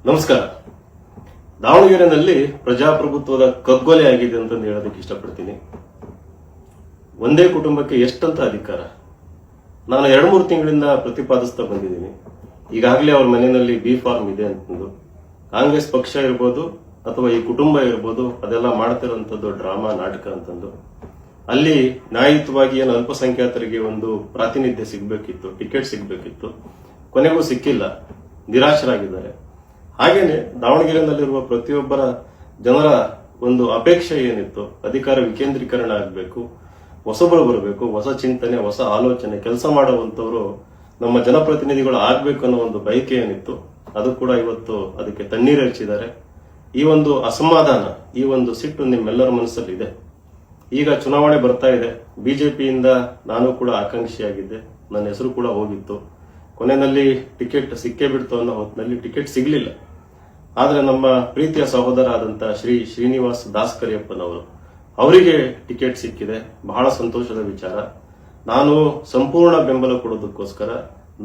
ನಮಸ್ಕಾರ. ದಾವಣಗೆರೆಯಲ್ಲಿ ಪ್ರಜಾಪ್ರಭುತ್ವದ ಕಗ್ಗೊಲೆ ಆಗಿದೆ ಅಂತ ಹೇಳೋದಕ್ಕೆ ಇಷ್ಟಪಡ್ತೀನಿ. ಒಂದೇ ಕುಟುಂಬಕ್ಕೆ ಎಷ್ಟಂತ ಅಧಿಕಾರ? ನಾನು 2-3 ತಿಂಗಳಿಂದ ಪ್ರತಿಪಾದಿಸ್ತಾ ಬಂದಿದ್ದೀನಿ. ಈಗಾಗಲೇ ಅವ್ರ ಮನೆಯಲ್ಲಿ ಬಿ ಫಾರ್ಮ್ ಇದೆ ಅಂತಂದು ಕಾಂಗ್ರೆಸ್ ಪಕ್ಷ ಇರ್ಬೋದು ಅಥವಾ ಈ ಕುಟುಂಬ ಇರ್ಬೋದು, ಅದೆಲ್ಲ ಮಾಡ್ತಿರೋಂಥದ್ದು ಡ್ರಾಮಾ ನಾಟಕ ಅಂತಂದು. ಅಲ್ಲಿ ನ್ಯಾಯಯುತವಾಗಿ ಏನು ಅಲ್ಪಸಂಖ್ಯಾತರಿಗೆ ಒಂದು ಪ್ರಾತಿನಿಧ್ಯ ಸಿಗಬೇಕಿತ್ತು, ಟಿಕೆಟ್ ಸಿಗಬೇಕಿತ್ತು, ಕೊನೆಗೂ ಸಿಕ್ಕಿಲ್ಲ, ನಿರಾಶರಾಗಿದ್ದಾರೆ. ಹಾಗೇನೆ ದಾವಣಗೆರೆಯಲ್ಲಿರುವ ಪ್ರತಿಯೊಬ್ಬರ ಜನರ ಒಂದು ಅಪೇಕ್ಷೆ ಏನಿತ್ತು, ಅಧಿಕಾರ ವಿಕೇಂದ್ರೀಕರಣ ಆಗಬೇಕು, ಹೊಸಬರು ಬರಬೇಕು, ಹೊಸ ಚಿಂತನೆ, ಹೊಸ ಆಲೋಚನೆ, ಕೆಲಸ ಮಾಡುವಂತವರು ನಮ್ಮ ಜನಪ್ರತಿನಿಧಿಗಳು ಆಗ್ಬೇಕು ಅನ್ನೋ ಒಂದು ಬಯಕೆ ಏನಿತ್ತು, ಅದು ಕೂಡ ಇವತ್ತು ಅದಕ್ಕೆ ತಣ್ಣೀರು ಹಚ್ಚಿದ್ದಾರೆ. ಈ ಒಂದು ಅಸಮಾಧಾನ, ಈ ಒಂದು ಸಿಟ್ಟು ನಿಮ್ಮೆಲ್ಲರ ಮನಸ್ಸಲ್ಲಿ ಇದೆ. ಈಗ ಚುನಾವಣೆ ಬರ್ತಾ ಇದೆ. ಬಿಜೆಪಿಯಿಂದ ನಾನು ಕೂಡ ಆಕಾಂಕ್ಷಿಯಾಗಿದ್ದೆ, ನನ್ನ ಹೆಸರು ಕೂಡ ಹೋಗಿತ್ತು. ಕೊನೆಯಲ್ಲಿ ಟಿಕೆಟ್ ಸಿಕ್ಕೇ ಬಿಡ್ತು ಅನ್ನೋ ಹೊತ್ತಿನಲ್ಲಿ ಟಿಕೆಟ್ ಸಿಗ್ಲಿಲ್ಲ. ಆದ್ರೆ ನಮ್ಮ ಪ್ರೀತಿಯ ಸಹೋದರ ಆದಂತ ಶ್ರೀ ಶ್ರೀನಿವಾಸ್ ದಾಸ್ಕರಿಯಪ್ಪನವರು, ಅವರಿಗೆ ಟಿಕೆಟ್ ಸಿಕ್ಕಿದೆ. ಬಹಳ ಸಂತೋಷದ ವಿಚಾರ. ನಾನು ಸಂಪೂರ್ಣ ಬೆಂಬಲ ಕೊಡೋದಕ್ಕೋಸ್ಕರ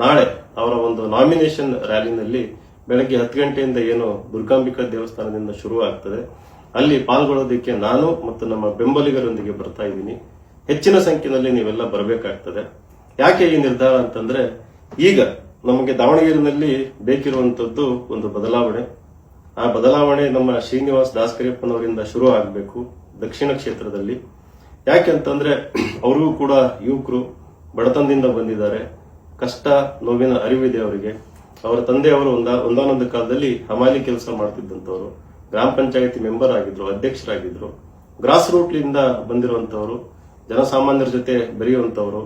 ನಾಳೆ ಅವರ ಒಂದು ನಾಮಿನೇಷನ್ ರ್ಯಾಲಿನಲ್ಲಿ ಬೆಳಗ್ಗೆ 10 ಗಂಟೆಯಿಂದ ಏನು ದುರ್ಗಾಂಬಿಕಾ ದೇವಸ್ಥಾನದಿಂದ ಶುರು ಆಗ್ತದೆ, ಅಲ್ಲಿ ಪಾಲ್ಗೊಳ್ಳೋದಕ್ಕೆ ನಾನು ಮತ್ತು ನಮ್ಮ ಬೆಂಬಲಿಗರೊಂದಿಗೆ ಬರ್ತಾ ಇದ್ದೀನಿ. ಹೆಚ್ಚಿನ ಸಂಖ್ಯೆಯಲ್ಲಿ ನೀವೆಲ್ಲ ಬರಬೇಕಾಗ್ತದೆ. ಯಾಕೆ ಈ ನಿರ್ಧಾರ ಅಂತಂದ್ರೆ, ಈಗ ನಮಗೆ ದಾವಣಗೆರೆಯಲ್ಲಿ ಬೇಕಿರುವಂತದ್ದು ಒಂದು ಬದಲಾವಣೆ. ಆ ಬದಲಾವಣೆ ನಮ್ಮ ಶ್ರೀನಿವಾಸ್ ದಾಸ್ಕರಿಯಪ್ಪನವರಿಂದ ಶುರು ಆಗಬೇಕು ದಕ್ಷಿಣ ಕ್ಷೇತ್ರದಲ್ಲಿ. ಯಾಕೆಂತಂದ್ರೆ ಅವ್ರಿಗೂ ಕೂಡ ಯುವಕರು ಬಡತನದಿಂದ ಬಂದಿದ್ದಾರೆ, ಕಷ್ಟ ನೋವಿನ ಅರಿವಿದೆ ಅವರಿಗೆ. ಅವರ ತಂದೆಯವರು ಒಂದಾನೊಂದು ಕಾಲದಲ್ಲಿ ಹಮಾಲಿ ಕೆಲಸ ಮಾಡ್ತಿದ್ದಂತವರು, ಗ್ರಾಮ ಪಂಚಾಯಿತಿ ಮೆಂಬರ್ ಆಗಿದ್ರು, ಅಧ್ಯಕ್ಷರಾಗಿದ್ರು. ಗ್ರಾಸ್ ರೂಟ್ ಲಿಂದ ಬಂದಿರುವಂತವರು, ಜನಸಾಮಾನ್ಯರ ಜೊತೆ ಬೆರೆಯುವಂತವರು,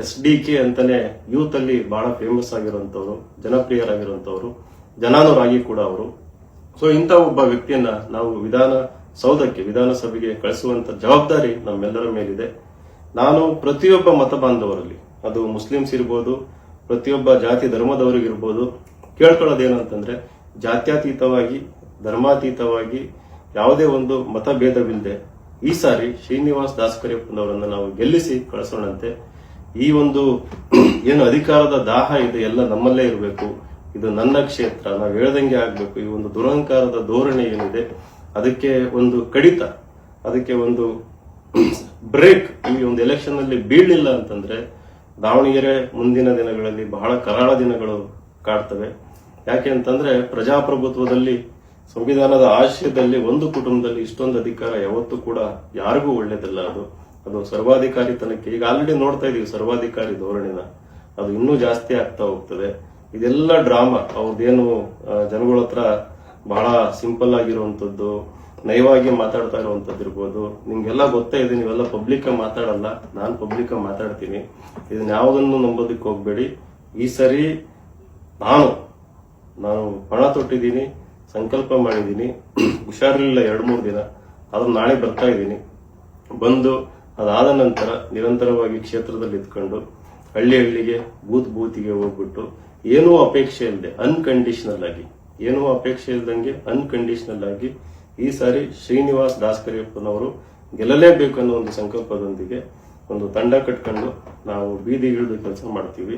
SDK ಅಂತಾನೆ ಯೂತ್ ಅಲ್ಲಿ ಬಹಳ ಫೇಮಸ್ ಆಗಿರುವಂತವರು, ಜನಪ್ರಿಯರಾಗಿರುವಂತವರು, ಜನಾನುರಾಗಿ ಕೂಡ ಅವರು. ಸೊ ಇಂಥ ಒಬ್ಬ ವ್ಯಕ್ತಿಯನ್ನ ನಾವು ವಿಧಾನಸಭೆಗೆ ಕಳಿಸುವಂತ ಜವಾಬ್ದಾರಿ ನಮ್ಮೆಲ್ಲರ ಮೇಲಿದೆ. ನಾನು ಪ್ರತಿಯೊಬ್ಬ ಮತ ಬಾಂಧವರಲ್ಲಿ, ಅದು ಮುಸ್ಲಿಮ್ಸ್ ಇರ್ಬೋದು, ಪ್ರತಿಯೊಬ್ಬ ಜಾತಿ ಧರ್ಮದವರಿಗಿರ್ಬೋದು, ಕೇಳ್ಕೊಳ್ಳೋದೇನಂತಂದ್ರೆ, ಜಾತ್ಯತೀತವಾಗಿ, ಧರ್ಮಾತೀತವಾಗಿ, ಯಾವುದೇ ಒಂದು ಮತಭೇದವಿಲ್ಲದೆ ಈ ಸಾರಿ ಶ್ರೀನಿವಾಸ್ ದಾಸ್ಕರಿಯಪ್ಪನವರನ್ನ ನಾವು ಗೆಲ್ಲಿಸಿ ಕಳಿಸೋಣಂತೆ. ಈ ಒಂದು ಏನು ಅಧಿಕಾರದ ದಾಹ ಇದೆ ಎಲ್ಲ ನಮ್ಮಲ್ಲೇ ಇರಬೇಕು. ಇದು ನನ್ನ ಕ್ಷೇತ್ರ, ನಾವು ಹೇಳ್ದಂಗೆ ಆಗ್ಬೇಕು. ಈ ಒಂದು ದುರಹಂಕಾರದ ಧೋರಣೆ ಏನಿದೆ ಅದಕ್ಕೆ ಒಂದು ಕಡಿತ, ಅದಕ್ಕೆ ಒಂದು ಬ್ರೇಕ್ ಈ ಒಂದು ಎಲೆಕ್ಷನ್ ನಲ್ಲಿ ಬೀಳಲಿಲ್ಲ ಅಂತಂದ್ರೆ ದಾವಣಗೆರೆ ಮುಂದಿನ ದಿನಗಳಲ್ಲಿ ಬಹಳ ಕರಾಳ ದಿನಗಳು ಕಾಡ್ತವೆ. ಯಾಕೆ ಅಂತಂದ್ರೆ, ಪ್ರಜಾಪ್ರಭುತ್ವದಲ್ಲಿ, ಸಂವಿಧಾನದ ಆಶಯದಲ್ಲಿ ಒಂದು ಕುಟುಂಬದಲ್ಲಿ ಇಷ್ಟೊಂದು ಅಧಿಕಾರ ಯಾವತ್ತೂ ಕೂಡ ಯಾರಿಗೂ ಒಳ್ಳೇದಲ್ಲ. ಅದು ಸರ್ವಾಧಿಕಾರಿತನಕ್ಕೆ ಈಗ ಆಲ್ರೆಡಿ ನೋಡ್ತಾ ಇದೀವಿ. ಸರ್ವಾಧಿಕಾರಿ ಧೋರಣೆನ ಅದು ಇನ್ನೂ ಜಾಸ್ತಿ ಆಗ್ತಾ ಹೋಗ್ತದೆ. ಇದೆಲ್ಲ ಡ್ರಾಮಾ. ಅವ್ರದ್ದೇನು ಜನಗಳ ಹತ್ರ ಬಹಳ ಸಿಂಪಲ್ ಆಗಿರುವಂತದ್ದು, ನಯವಾಗಿ ಮಾತಾಡ್ತಾ ಇರುವಂತದ್ದು ಇರ್ಬೋದು. ನಿಮ್ಗೆಲ್ಲ ಗೊತ್ತೇ ಇದೆ, ನೀವೆಲ್ಲ ಪಬ್ಲಿಕ್ ಮಾತಾಡಲ್ಲ, ನಾನು ಪಬ್ಲಿಕ್ ಮಾತಾಡ್ತೀನಿ. ಇದನ್ನ ಯಾವುದನ್ನು ನಂಬೋದಕ್ಕೆ ಹೋಗ್ಬೇಡಿ. ಈ ಸರಿ ನಾನು ಪಣ ತೊಟ್ಟಿದ್ದೀನಿ, ಸಂಕಲ್ಪ ಮಾಡಿದ್ದೀನಿ. ಹುಷಾರಿರಲಿಲ್ಲ 2-3 ದಿನ, ಆದ್ರೂ ನಾಳೆ ಬರ್ತಾ ಇದ್ದೀನಿ. ಬಂದು ಅದಾದ ನಂತರ ನಿರಂತರವಾಗಿ ಕ್ಷೇತ್ರದಲ್ಲಿ ಇದ್ಕೊಂಡು ಹಳ್ಳಿಗೆ ಬೂತಿಗೆ ಹೋಗ್ಬಿಟ್ಟು ಏನೂ ಅಪೇಕ್ಷೆ ಇಲ್ಲದೆ ಅನ್ಕಂಡೀಷನಲ್ ಆಗಿ, ಏನೂ ಅಪೇಕ್ಷೆ ಇಲ್ದಂಗೆ ಅನ್ಕಂಡೀಷನಲ್ ಆಗಿ ಈ ಸಾರಿ ಶ್ರೀನಿವಾಸ್ ದಾಸ್ಕರಿಯಪ್ಪನವರು ಗೆಲ್ಲಲೇಬೇಕು ಅನ್ನೋ ಒಂದು ಸಂಕಲ್ಪದೊಂದಿಗೆ ಒಂದು ತಂಡ ಕಟ್ಕೊಂಡು ನಾವು ಬೀದಿಗಿಳಿದು ಕೆಲಸ ಮಾಡ್ತೀವಿ.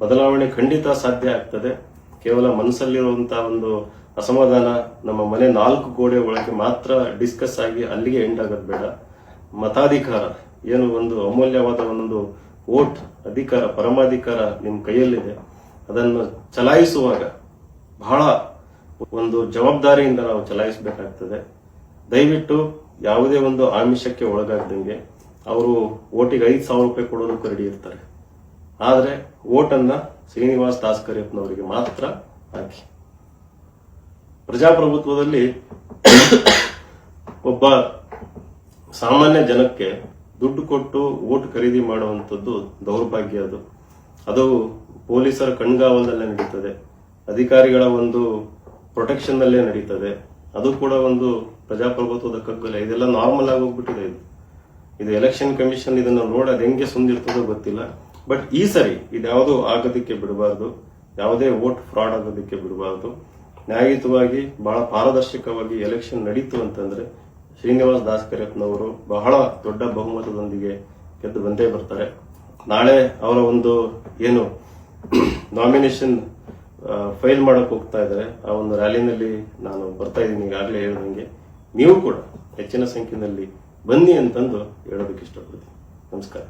ಬದಲಾವಣೆ ಖಂಡಿತ ಸಾಧ್ಯ ಆಗ್ತದೆ. ಕೇವಲ ಮನಸ್ಸಲ್ಲಿರುವಂತಹ ಒಂದು ಅಸಮಾಧಾನ ನಮ್ಮ ಮನೆ 4 ಗೋಡೆ ಒಳಗೆ ಮಾತ್ರ ಡಿಸ್ಕಸ್ ಆಗಿ ಅಲ್ಲಿಗೆ ಎಂಡ್ ಆಗೋದು ಬೇಡ. ಮತಾಧಿಕಾರ ಏನು ಒಂದು ಅಮೂಲ್ಯವಾದ ಒಂದು ವೋಟ್ ಅಧಿಕಾರ, ಪರಮಾಧಿಕಾರ ನಿಮ್ಮ ಕೈಯಲ್ಲಿದೆ. ಅದನ್ನು ಚಲಾಯಿಸುವಾಗ ಬಹಳ ಒಂದು ಜವಾಬ್ದಾರಿಯಿಂದ ನಾವು ಚಲಾಯಿಸಬೇಕಾಗ್ತದೆ. ದಯವಿಟ್ಟು ಯಾವುದೇ ಒಂದು ಆಮಿಷಕ್ಕೆ ಒಳಗಾಗದಂಗೆ, ಅವರು ವೋಟಿಗೆ 5,000 ರೂಪಾಯಿ ಕೊಡೋದಕ್ಕೂ ರೆಡಿ ಇರ್ತಾರೆ. ಆದ್ರೆ ವೋಟನ್ನ ಶ್ರೀನಿವಾಸ್ ದಾಸ್ಕರಿಯಪ್ಪನವರಿಗೆ ಮಾತ್ರ ಹಾಕಿ. ಪ್ರಜಾಪ್ರಭುತ್ವದಲ್ಲಿ ಒಬ್ಬ ಸಾಮಾನ್ಯ ಜನಕ್ಕೆ ದುಡ್ಡು ಕೊಟ್ಟು ವೋಟ್ ಖರೀದಿ ಮಾಡುವಂತದ್ದು ದೌರ್ಭಾಗ್ಯ. ಅದು ಪೊಲೀಸರ ಕಣ್ಗಾವಲದಲ್ಲೇ ನಡೀತದೆ, ಅಧಿಕಾರಿಗಳ ಒಂದು ಪ್ರೊಟೆಕ್ಷನ್ ನಲ್ಲೇ ನಡೀತದೆ. ಅದು ಕೂಡ ಒಂದು ಪ್ರಜಾಪ್ರಭುತ್ವದ ಕಗ್ಗೊಲೆ. ಇದೆಲ್ಲ ನಾರ್ಮಲ್ ಆಗಿ ಹೋಗ್ಬಿಟ್ಟಿದೆ. ಇದು ಎಲೆಕ್ಷನ್ ಕಮಿಷನ್ ಇದನ್ನ ನೋಡೋದು ಹೆಂಗೆ ಸುಂದಿರ್ತದೋ ಗೊತ್ತಿಲ್ಲ. ಬಟ್ ಈ ಸರಿ ಇದ್ಯಾವುದೂ ಆಗೋದಕ್ಕೆ ಬಿಡಬಾರ್ದು, ಯಾವುದೇ ವೋಟ್ ಫ್ರಾಡ್ ಆಗೋದಕ್ಕೆ ಬಿಡಬಾರ್ದು. ನ್ಯಾಯಯುತವಾಗಿ ಬಹಳ ಪಾರದರ್ಶಕವಾಗಿ ಎಲೆಕ್ಷನ್ ನಡೀತು ಅಂತಂದ್ರೆ ಶ್ರೀನಿವಾಸ್ ದಾಸ್ಕರಿಯಪ್ಪನವರು ಬಹಳ ದೊಡ್ಡ ಬಹುಮತದೊಂದಿಗೆ ಗೆದ್ದು ಬಂದೇ ಬರ್ತಾರೆ. ನಾಳೆ ಅವರ ಒಂದು ಏನು ನಾಮಿನೇಷನ್ ಫೈಲ್ ಮಾಡಕ್ ಹೋಗ್ತಾ ಇದ್ದಾರೆ. ಆ ಒಂದು ರ್ಯಾಲಿನಲ್ಲಿ ನಾನು ಬರ್ತಾ ಇದ್ದೀನಿ, ಈಗಾಗಲೇ ಹೇಳಿದಂಗೆ ನೀವು ಕೂಡ ಹೆಚ್ಚಿನ ಸಂಖ್ಯೆಯಲ್ಲಿ ಬನ್ನಿ ಅಂತಂದು ಹೇಳೋದಕ್ಕೆ ಇಷ್ಟಪಡ್ತೀನಿ. ನಮಸ್ಕಾರ.